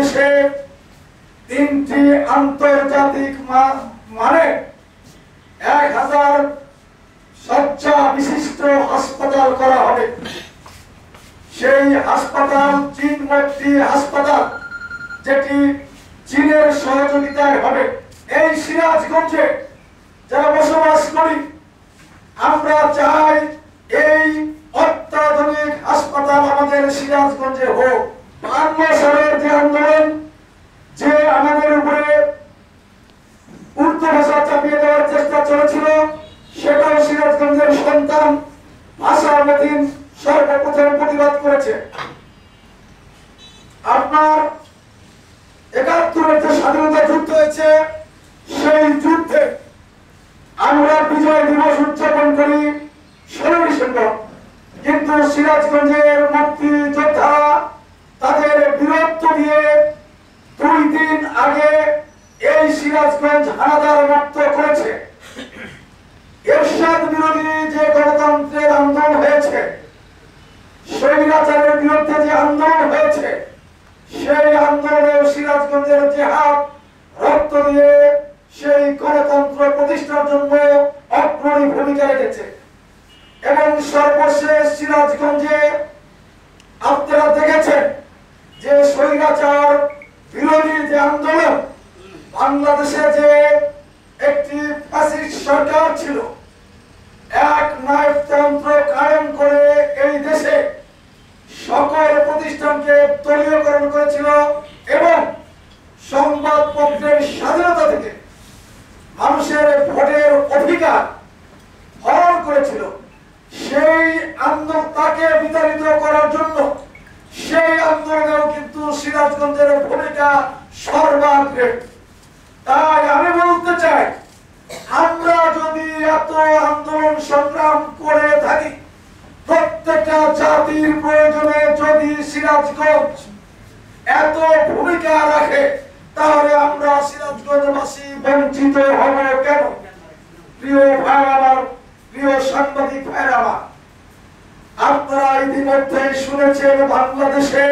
বাংলাদেশে 3টি আন্তর্জাতিক মানে 1000 শয্যা বিশিষ্ট হাসপাতাল করা হবে। সেই হাসপাতাল চীনমুক্তি হাসপাতাল, যেটি চীনের সহযোগিতায় হবে। এই সিরাজগঞ্জে যারা বসবাস করি আমরা চাই এই অত্যাধুনিক হাসপাতাল আমাদের সিরাজগঞ্জে হোক। 52 সালের যে আন্দোলন, যে আমাদের উপরে উর্দু ভাষা চাপিয়ে দেওয়ার চেষ্টা চলেছিল, সেটাও সিরাজগঞ্জের সন্তান ভাষা মতিন সর্বপ্রথম প্রতিবাদ করেছে। আপনার 71-এর যে স্বাধীনতা যুদ্ধ হয়েছে, সেই যুদ্ধে আমরা বিজয় দিবস উদযাপন করি 16 ডিসেম্বর, কিন্তু সিরাজগঞ্জের মুক্তিযোদ্ধা তাদের বীরত্ব দিয়ে 2 দিন আগে এই সিরাজগঞ্জ হানাদার মুক্ত করেছে। এরশাদ বিরোধী যে গণতন্ত্রের আন্দোলন হয়েছে, স্বৈরাচারের বিরুদ্ধে যে আন্দোলন হয়েছে, সেই আন্দোলনে সিরাজগঞ্জের জেহাদ রক্ত দিয়ে সেই গণতন্ত্র প্রতিষ্ঠার জন্য অগ্রণী ভূমিকা রেখেছে। এবং সর্বশেষ সিরাজগঞ্জে আপনারা দেখেছেন যে স্বৈরাচার বিরোধী যে আন্দোলন, বাংলাদেশে যে একটি ফ্যাসিস্ট সরকার ছিল, এক নায়কতন্ত্র কায়েম করে এই দেশে সকল প্রতিষ্ঠানকে দলীয়করণ করেছিল এবং সংবাদপত্রের স্বাধীনতা থেকে মানুষের ভোটের অধিকার হরণ করেছিল। সেই আন্দোলন তাকে বিতাড়িত করার জন্য সেই আন্দোলনেও কিন্তু সিরাজগঞ্জের ভূমিকা সর্বাগ্রে। তাই আমি বলতে চাই, আমরা যদি এত আন্দোলন সংগ্রাম করে থাকি, প্রত্যেকটা জাতির প্রয়োজনে যদি সিরাজগঞ্জ এত ভূমিকা রাখে, তাহলে আমরা সিরাজগঞ্জবাসী বঞ্চিত হব কেন? প্রিয় ভাই আমার, প্রিয় সাংবাদিক ভাইরা আমার, আপনারা ইতিমধ্যে শুনেছেন বাংলাদেশে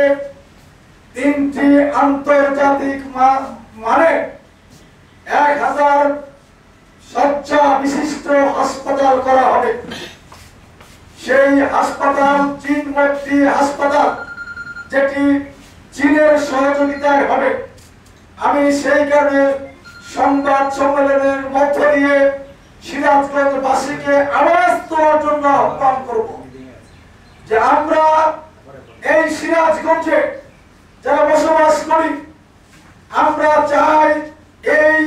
3টি আন্তর্জাতিক মানে 1000 শয্যা বিশিষ্ট হাসপাতাল করা হবে। সেই হাসপাতাল চীনমুক্তি হাসপাতাল, যেটি চীনের সহযোগিতায় হবে। আমি সেই কারণে সংবাদ সম্মেলনের মধ্য দিয়ে সিরাজগঞ্জবাসীকে আওয়াজ তোলার জন্য আহ্বান করব যে আমরা এই সিরাজগঞ্জে যারা বসবাস করি আমরা চাই এই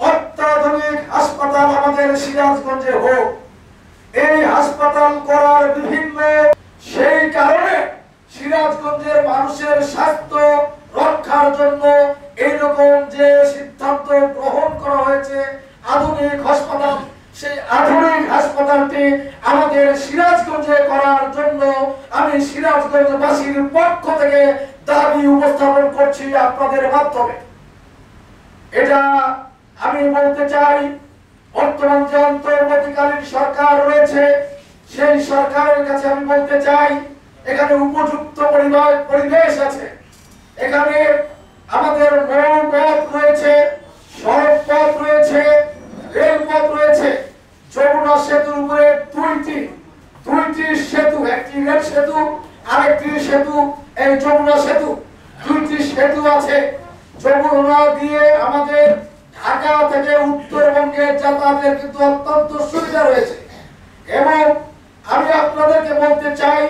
অত্যাধুনিক হাসপাতাল আমাদের সিরাজগঞ্জে হোক। এই হাসপাতাল করার বিভিন্ন সেই কারণে সিরাজগঞ্জের মানুষের স্বাস্থ্য রক্ষার জন্য এইরকম যে সিদ্ধান্ত গ্রহণ করা হয়েছে আধুনিক হাসপাতাল, সেই আধুনিক হাসপাতালটি আমাদের সিরাজগঞ্জে করার জন্য আমি সিরাজগঞ্জবাসীর পক্ষ থেকে দাবি উপস্থাপন করছি আপনাদের মাধ্যমে। এটা আমি বলতে চাই, বর্তমান যে অন্তর্বর্তীকালীন সরকার রয়েছে সেই সরকারের কাছে আমি বলতে চাই, এখানে উপযুক্ত পরিবেশ আছে, এখানে আমাদের নৌপথ রয়েছে, সড়ক পথ রয়েছে, রেলপথ রয়েছে। যমুনা সেতুর উপরে দুইটি সেতু, একটি রেল সেতু আর একটি সেতু এই যমুনা সেতু, 2টি সেতু আছে। যমুনা দিয়ে আমাদের ঢাকা থেকে উত্তরবঙ্গে যাতায়াতের কিন্তু অত্যন্ত সুবিধা রয়েছে। এবং আমি আপনাদেরকে বলতে চাই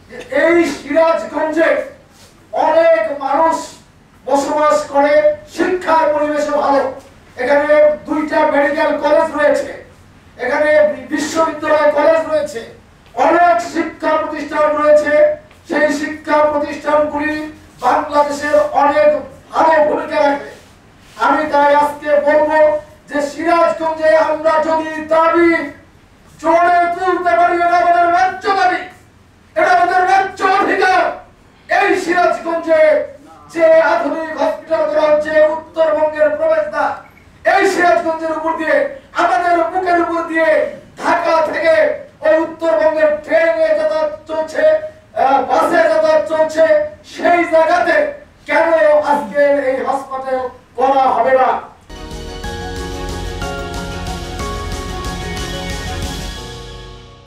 যে এই সিরাজগঞ্জে অনেক মানুষ বসবাস করে, শিক্ষার পরিবেশও ভালো। এখানে 2টা মেডিকেল কলেজ রয়েছে, এখানে বিশ্ববিদ্যালয় কলেজ রয়েছে, অনেক শিক্ষা প্রতিষ্ঠান রয়েছে। সেই শিক্ষা প্রতিষ্ঠানগুলি বাংলাদেশের অনেক ভালো ভূমিকা রাখবে। আমি তাই আজকে বলবো যে সিরাজগঞ্জে আমরা যদি দাবি জোরে তুলতে পারি, এটা আমাদের ন্যায্য দাবি, এটা আমাদের ন্যায্য অধিকার। এই সিরাজগঞ্জে যে আধুনিক হসপিটাল করা হচ্ছে উত্তরবঙ্গের প্রবেশদ্বার, এই সিরাজগঞ্জের উপর দিয়ে, আমাদের বুকের উপর দিয়ে ঢাকা থেকে ওই উত্তরবঙ্গের ট্রেনে যাতায়াত চলছে, বাসে যাতায়াত চলছে, সেই জায়গাতে কেন আজকে এই পক্ষপাতে করা হবে না।